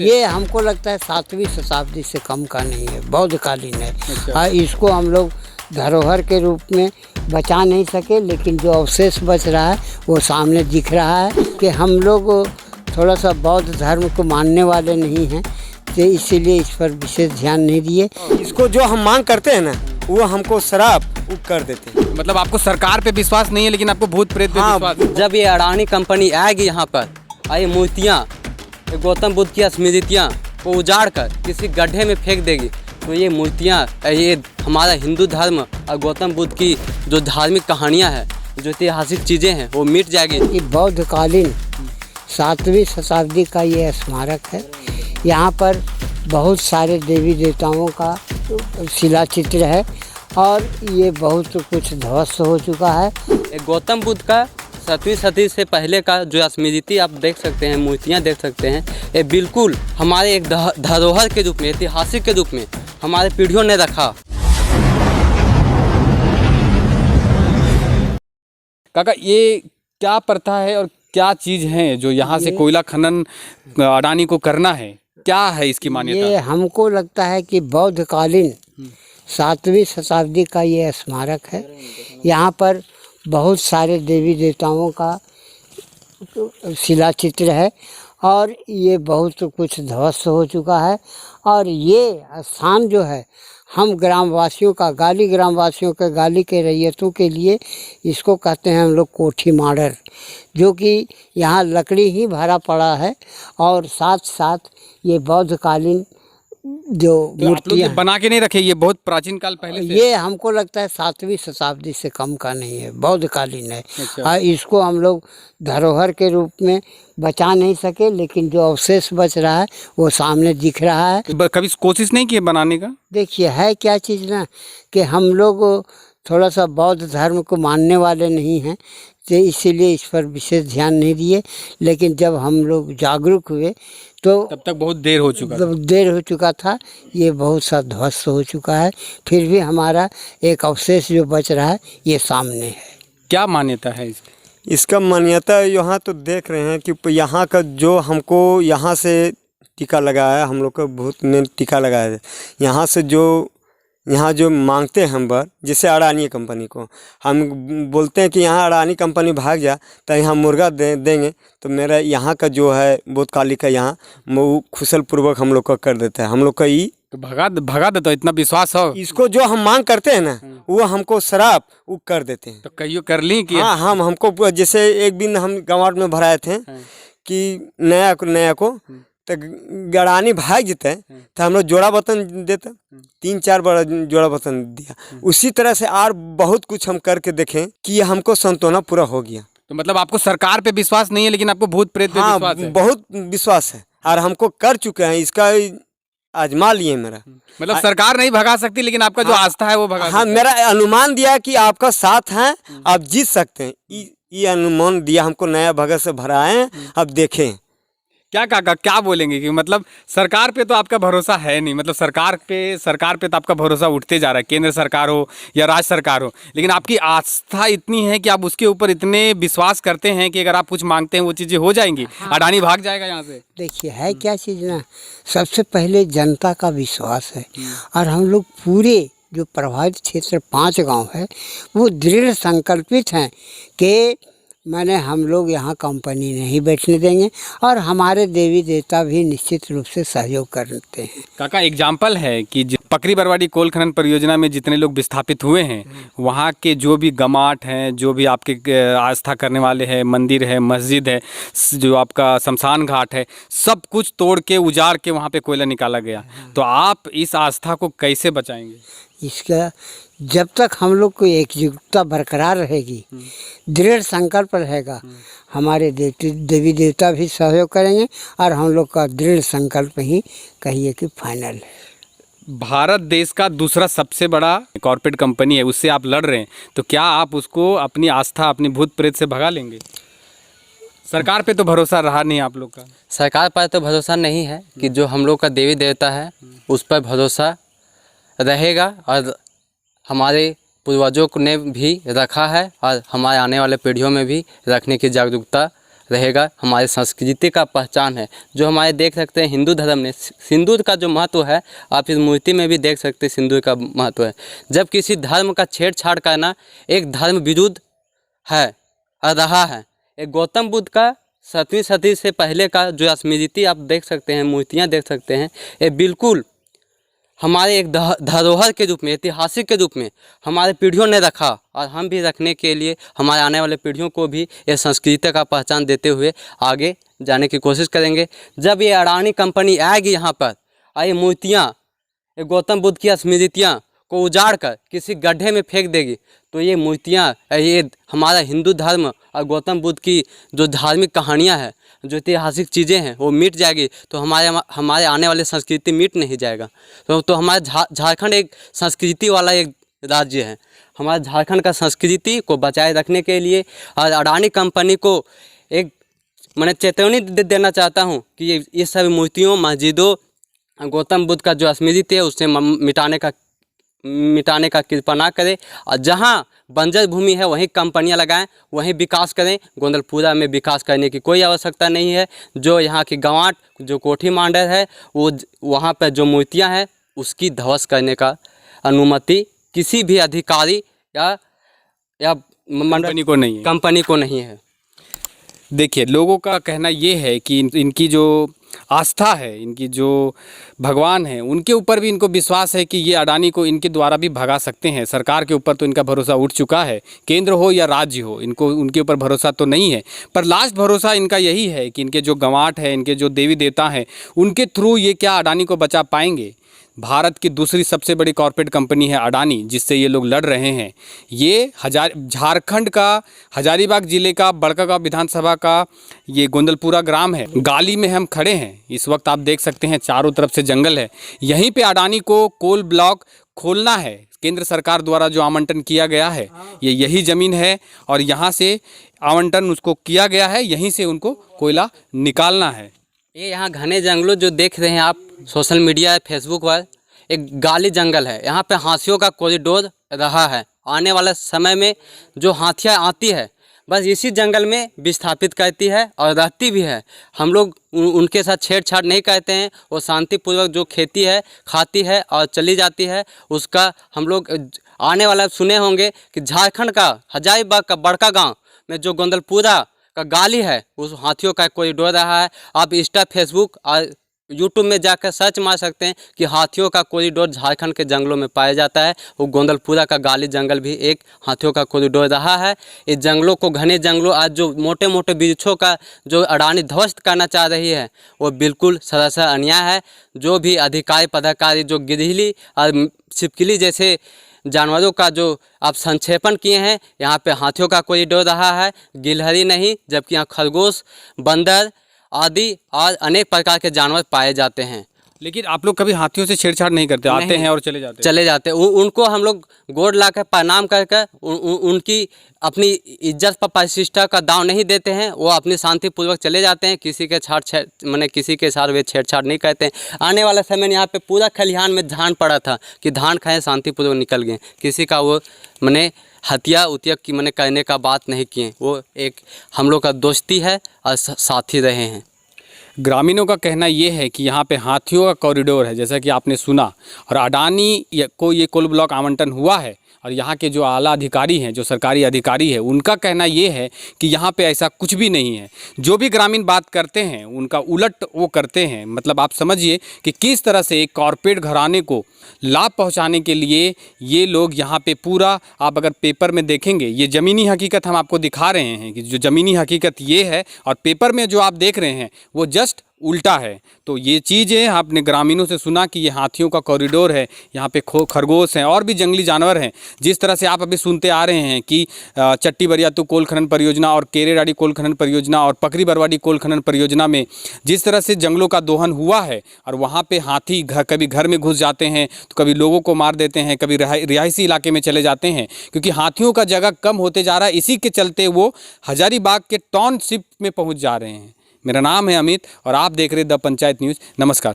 ये हमको लगता है 7वीं शताब्दी से कम का नहीं है, बौद्धकालीन है। अच्छा। इसको हम लोग धरोहर के रूप में बचा नहीं सके, लेकिन जो अवशेष बच रहा है वो सामने दिख रहा है कि हम लोग थोड़ा सा बौद्ध धर्म को मानने वाले नहीं हैं, तो इसीलिए इस पर विशेष ध्यान नहीं दिए। इसको जो हम मांग करते हैं ना, वो हमको शराब कर देते हैं। मतलब आपको सरकार पे विश्वास नहीं है, लेकिन आपको भूत प्रेत पे विश्वास है। जब ये अडानी कंपनी आएगी यहाँ पर, ये मूर्तियाँ, गौतम बुद्ध की स्मृतियाँ को उजाड़ कर किसी गड्ढे में फेंक देगी, तो ये मूर्तियाँ, ये हमारा हिंदू धर्म और गौतम बुद्ध की जो धार्मिक कहानियाँ हैं, जो ऐतिहासिक चीज़ें हैं, वो मिट जाएगी। ये बौद्धकालीन 7वीं शताब्दी का ये स्मारक है। यहाँ पर बहुत सारे देवी देवताओं का शिला चित्र है और ये बहुत कुछ ध्वस्त हो चुका है। एक गौतम बुद्ध का 7वीं सदी से पहले का जो स्मृति आप देख सकते हैं, मूर्तियाँ देख सकते हैं, ये बिल्कुल हमारे एक धरोहर के रूप में, ऐतिहासिक के रूप में हमारे पीढ़ियों ने रखा। काका, ये क्या प्रथा है और क्या चीज़ है जो यहाँ से कोयला खनन अडानी को करना है? क्या है इसकी मान्यता? ये हमको लगता है कि बौद्धकालीन 7वीं शताब्दी का ये स्मारक है। यहाँ पर बहुत सारे देवी देवताओं का शिला चित्र है और ये बहुत कुछ ध्वस्त हो चुका है। और ये स्थान जो है, हम ग्रामवासियों का, गाली ग्रामवासियों के, गाली के रैयतों के लिए इसको कहते हैं हम लोग कोठी माड़र, जो कि यहाँ लकड़ी ही भरा पड़ा है और साथ साथ ये बौद्धकालीन जो मूर्तियाँ बना के नहीं रखे, ये बहुत प्राचीन काल पहले से। ये हमको लगता है 7वीं शताब्दी से कम का नहीं है, बौद्धकालीन है। अच्छा। इसको हम लोग धरोहर के रूप में बचा नहीं सके, लेकिन जो अवशेष बच रहा है वो सामने दिख रहा है। कभी कोशिश नहीं की बनाने का? देखिए, है क्या चीज़ ना कि हम लोग थोड़ा सा बौद्ध धर्म को मानने वाले नहीं हैं, तो इसीलिए इस पर विशेष ध्यान नहीं दिए। लेकिन जब हम लोग जागरूक हुए तो तब तक बहुत देर हो चुका था। ये बहुत सा ध्वस्त हो चुका है, फिर भी हमारा एक अवशेष जो बच रहा है ये सामने है। क्या मान्यता है इसकी? इसका मान्यता यहाँ तो देख रहे हैं कि यहाँ का जो हमको यहाँ से टीका लगाया, हम लोग का भूत ने टीका लगाया है। यहाँ जो मांगते हैं हम बर, जैसे अडानी कंपनी को हम बोलते हैं कि यहाँ अडानी कंपनी भाग जा तो यहाँ मुर्गा देंगे, तो मेरा यहाँ का जो है बोधकाली का यहाँ वो खुशल पूर्वक हम लोग का कर देता है। हम लोग का तो भगा देता, इतना विश्वास हो इसको जो हम मांग करते हैं ना, वो हमको शराब वो कर देते हैं। तो कहियो कर ली कि हाँ, हमको जैसे एक दिन हम गंवार में भराए थे कि नया को तो गड़ानी भाग जेते तो हम लोग जोड़ा बर्तन देते, 3-4 बार जोड़ा बर्तन दिया। उसी तरह से और बहुत कुछ हम करके देखें कि ये हमको संतोना पूरा हो गया। तो मतलब आपको सरकार पे विश्वास नहीं है, लेकिन आपको भूत प्रेत पे विश्वास है? बहुत विश्वास है और हमको कर चुके हैं, इसका आजमा लिए मेरा। मतलब सरकार नहीं भगा सकती, लेकिन आपका जो आस्था है वो भगा सकती है। मेरा अनुमान दिया कि आपका साथ है, आप जीत सकते हैं। ये अनुमान दिया हमको, नया भगत से भराए, अब देखें क्या काका, क्या बोलेंगे कि मतलब सरकार पे तो आपका भरोसा है नहीं, मतलब सरकार पे तो आपका भरोसा उठते जा रहा है, केंद्र सरकार हो या राज्य सरकार हो, लेकिन आपकी आस्था इतनी है कि आप उसके ऊपर इतने विश्वास करते हैं कि अगर आप कुछ मांगते हैं वो चीज़ें हो जाएंगी। हाँ। अडानी भाग जाएगा यहाँ से। देखिए, है क्या चीज़ ना, सबसे पहले जनता का विश्वास है और हम लोग पूरे जो प्रभावित क्षेत्र 5 गाँव है वो दृढ़ संकल्पित हैं कि मैंने हम लोग यहाँ कंपनी नहीं बैठने देंगे और हमारे देवी देवता भी निश्चित रूप से सहयोग करते हैं। काका, एग्जाम्पल है कि पकरी बरवाडी कोल खनन परियोजना में जितने लोग विस्थापित हुए हैं, वहाँ के जो भी गमाट हैं, जो भी आपके आस्था करने वाले हैं, मंदिर है, मस्जिद है, जो आपका शमशान घाट है, सब कुछ तोड़ के उजाड़ के वहाँ पे कोयला निकाला गया। तो आप इस आस्था को कैसे बचाएंगे? इसका जब तक हम लोग को एकजुटता बरकरार रहेगी, दृढ़ संकल्प रहेगा, हमारे देवी देवता भी सहयोग करेंगे और हम लोग का दृढ़ संकल्प ही कहिए कि फाइनल है। भारत देश का दूसरा सबसे बड़ा कॉर्पोरेट कंपनी है, उससे आप लड़ रहे हैं, तो क्या आप उसको अपनी आस्था, अपनी भूत प्रेत से भगा लेंगे? सरकार पे तो भरोसा रहा नहीं आप लोग का। सरकार पर तो भरोसा नहीं है कि जो हम लोग का देवी देवता है उस पर भरोसा रहेगा और हमारे पूर्वजों ने भी रखा है और हमारे आने वाले पीढ़ियों में भी रखने की जागरूकता रहेगा, हमारी संस्कृति का पहचान है। जो हमारे देख सकते हैं हिंदू धर्म ने सिंदूर का जो महत्व है, आप इस मूर्ति में भी देख सकते हैं सिंदूर का महत्व है। जब किसी धर्म का छेड़छाड़ करना एक धर्म विरुद्ध है और रहा है। एक गौतम बुद्ध का 7वीं सदी से पहले का जो स्मृति आप देख सकते हैं, मूर्तियाँ देख सकते हैं, ये बिल्कुल हमारे एक धरोहर के रूप में, ऐतिहासिक के रूप में हमारे पीढ़ियों ने रखा और हम भी रखने के लिए हमारे आने वाले पीढ़ियों को भी ये संस्कृति का पहचान देते हुए आगे जाने की कोशिश करेंगे। जब ये अडानी कंपनी आएगी यहाँ पर और ये मूर्तियाँ, ये गौतम बुद्ध की स्मृतियाँ को उजाड़ कर किसी गड्ढे में फेंक देगी, तो ये मूर्तियाँ, ये हमारा हिंदू धर्म और गौतम बुद्ध की जो धार्मिक कहानियाँ हैं, जो ऐतिहासिक चीज़ें हैं, वो मिट जाएगी। तो हमारे आने वाली संस्कृति मिट नहीं जाएगा। तो हमारा झारखंड एक संस्कृति वाला एक राज्य है। हमारे झारखंड का संस्कृति को बचाए रखने के लिए और अडानी कंपनी को एक मैंने चेतावनी देना चाहता हूँ कि ये सभी मूर्तियों, मस्जिदों, गौतम बुद्ध का जो स्मृति है उसे मिटाने का कृपा ना करें और जहाँ बंजर भूमि है वहीं कंपनियां लगाएं, वहीं विकास करें। गोंदलपुरा में विकास करने की कोई आवश्यकता नहीं है। जो यहाँ की गंवाट, जो कोठी मांडर है, वो वहाँ पर जो मूर्तियां हैं उसकी ध्वस्त करने का अनुमति किसी भी अधिकारी या कंपनी को नहीं है। देखिए, लोगों का कहना ये है कि इनकी जो आस्था है, इनकी जो भगवान है, उनके ऊपर भी इनको विश्वास है कि ये अडानी को इनके द्वारा भी भगा सकते हैं। सरकार के ऊपर तो इनका भरोसा उठ चुका है, केंद्र हो या राज्य हो, इनको उनके ऊपर भरोसा तो नहीं है। पर लास्ट भरोसा इनका यही है कि इनके जो गंवाट है, इनके जो देवी देवता हैं, उनके थ्रू ये क्या अडानी को बचा पाएंगे। भारत की दूसरी सबसे बड़ी कॉर्पोरेट कंपनी है अडानी, जिससे ये लोग लड़ रहे हैं। ये झारखंड का हजारीबाग जिले का बड़कागांव विधानसभा का ये गोंदलपुरा ग्राम है। गाली में हम खड़े हैं इस वक्त, आप देख सकते हैं चारों तरफ से जंगल है। यहीं पे अडानी को कोल ब्लॉक खोलना है। केंद्र सरकार द्वारा जो आवंटन किया गया है, ये यही ज़मीन है और यहाँ से आवंटन उसको किया गया है, यहीं से उनको कोयला निकालना है। ये यहाँ घने जंगलों जो देख रहे हैं आप सोशल मीडिया, फेसबुक पर, एक गाली जंगल है। यहाँ पे हाथियों का कॉरिडोर रहा है। आने वाले समय में जो हाथियाँ आती है बस इसी जंगल में विस्थापित करती है और रहती भी है। हम लोग उनके साथ छेड़छाड़ नहीं करते हैं। वो शांतिपूर्वक जो खेती है खाती है और चली जाती है। उसका हम लोग आने वाला सुने होंगे कि झारखंड का हजारीबाग का बड़कागांव में जो गोंदलपुरा का गाली है, उस हाथियों का कॉरिडोर रहा है। आप इंस्टा, फेसबुक और यूट्यूब में जाकर सर्च मार सकते हैं कि हाथियों का कॉरिडोर झारखंड के जंगलों में पाया जाता है। वो गोंदलपुरा का गाली जंगल भी एक हाथियों का कॉरिडोर रहा है। इस जंगलों को, घने जंगलों, आज जो मोटे मोटे वृक्षों का जो अडानी ध्वस्त करना चाह रही है, वो बिल्कुल सरासर अन्याय है। जो भी अधिकारी पदाधिकारी जो गिरहिली और छिपकली जैसे जानवरों का जो आप संक्षेपण किए हैं, यहाँ पे हाथियों का कॉरिडोर रहा है, गिलहरी नहीं, जबकि यहाँ खरगोश, बंदर आदि और अनेक प्रकार के जानवर पाए जाते हैं। लेकिन आप लोग कभी हाथियों से छेड़छाड़ नहीं करते, आते हैं और चले जाते उनको हम लोग गोड़ लाकर प्रणाम करके उनकी अपनी इज्जत पर प्रतिष्ठा का दाव नहीं देते हैं। वो अपनी शांतिपूर्वक चले जाते हैं। किसी के किसी के साथ वे छेड़छाड़ नहीं करते हैं। आने वाले समय में यहाँ पे पूरा खलिहान में धान पड़ा था कि धान खाएं, शांतिपूर्वक निकल गए। किसी का वो हत्या उतिया की करने का बात नहीं किए। वो एक हम लोग का दोस्ती है और साथी रहे हैं। ग्रामीणों का कहना ये है कि यहाँ पे हाथियों का कॉरिडोर है, जैसा कि आपने सुना, और अडानी को ये कोल ब्लॉक आवंटन हुआ है। और यहाँ के जो आला अधिकारी हैं, जो सरकारी अधिकारी है, उनका कहना ये है कि यहाँ पे ऐसा कुछ भी नहीं है। जो भी ग्रामीण बात करते हैं उनका उलट वो करते हैं। मतलब आप समझिए कि किस तरह से एक कॉरपोरेट घराने को लाभ पहुँचाने के लिए ये लोग यहाँ पे पूरा, आप अगर पेपर में देखेंगे, ये ज़मीनी हकीकत हम आपको दिखा रहे हैं कि जो ज़मीनी हकीकत ये है और पेपर में जो आप देख रहे हैं वो जस्ट उल्टा है। तो ये चीज़ें आपने ग्रामीणों से सुना कि ये हाथियों का कॉरिडोर है, यहाँ पे खरगोश हैं और भी जंगली जानवर हैं। जिस तरह से आप अभी सुनते आ रहे हैं कि चट्टी बरियातू कोल खनन परियोजना और केरेडाड़ी कोल खनन परियोजना और पकरी बरवाड़ी कोल खनन परियोजना में जिस तरह से जंगलों का दोहन हुआ है और वहाँ पे हाथी कभी घर में घुस जाते हैं तो कभी लोगों को मार देते हैं, कभी रिहायशी इलाके में चले जाते हैं, क्योंकि हाथियों का जगह कम होते जा रहा है। इसी के चलते वो हजारीबाग के टाउनशिप में पहुँच जा रहे हैं। मेरा नाम है अमित और आप देख रहे हैं द पंचायत न्यूज़। नमस्कार।